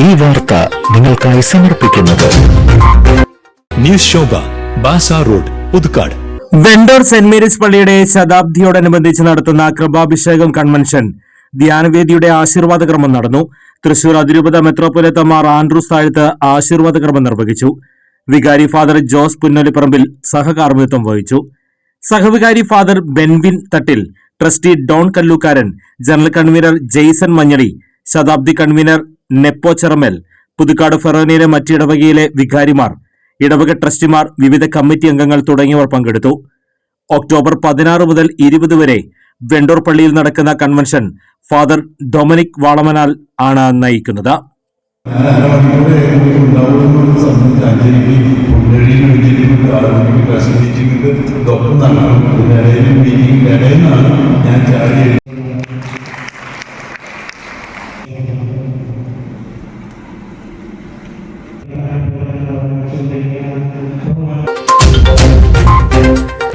ഈ വാർത്ത നിങ്ങൾക്കായി സമർപ്പിക്കുന്നത് new Shobha, Bazar road, Puthukkad. Vendoor saint Mary's പള്ളിയുടെ ശതാബ്ദിയോടനുബന്ധിച്ച് നടത്തുന്ന കൃപാഭിഷേകം കൺവെൻഷൻ ധ്യാനവേദിയുടെ ആശീർവാദക്രമം നടന്നു. തൃശൂർ അതിരൂപത മെത്രോപൊലീത്ത മാർ ആൻഡ്രൂസ് താഴത്ത് ആശീർവാദക്രമം നിർവഹിച്ചു. വികാരി ഫാദർ ജോസ് പുന്നോലിപ്പറമ്പിൽ സഹകാർമ്മികത്വം വഹിച്ചു. സഹവികാരി father Benvin Thattil, trustee Don Kallookkaran, general convener Jaison Manjali, ശതാബ്ദി കൺവീനർ നെപ്പോ ചെറമൽ, പുതുക്കാട് ഫെറോനയിലെ മറ്റിടവകയിലെ വികാരിമാർ, ഇടവക ട്രസ്റ്റിമാർ, വിവിധ കമ്മിറ്റി അംഗങ്ങൾ തുടങ്ങിയവർ പങ്കെടുത്തു. ഒക്ടോബർ 16 മുതൽ 20 വരെ വെണ്ടൂർ പള്ളിയിൽ നടക്കുന്ന കൺവെൻഷൻ ഫാദർ ഡൊമിനിക് വാളമനാൽ ആണ് നയിക്കുന്നത്.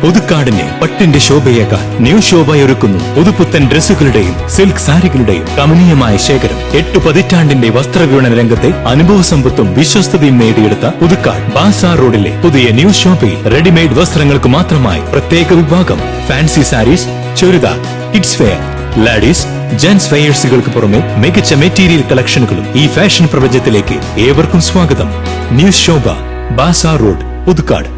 പുതുക്കാടിനെ പട്ടിന്റെ ശോഭയേക്കാൾ ന്യൂ ശോഭയൊരുക്കുന്നു. പുതുപുത്തൻ ഡ്രസ്സുകളുടെയും സിൽക്ക് സാരികളുടെയും കമനീയമായ ശേഖരം. 8 പതിറ്റാണ്ടിന്റെ വസ്ത്രവിപണന രംഗത്തെ അനുഭവ സമ്പത്തും വിശ്വസ്തതയും നേടിയെടുത്ത പുതുക്കാട് ബാസാർ റോഡിലെ പുതിയ ന്യൂ ഷോപ്പിൽ റെഡിമെയ്ഡ് വസ്ത്രങ്ങൾക്ക് മാത്രമായി പ്രത്യേക വിഭാഗം. Fancy sarees, churidar, kids wear, ladies, gents വെയേഴ്സുകൾക്ക് പുറമെ മികച്ച മെറ്റീരിയൽ കളക്ഷനുകളും. ഈ ഫാഷൻ പ്രപഞ്ചത്തിലേക്ക് ഏവർക്കും സ്വാഗതം. New Shobha, Bazar road, Puthukkad.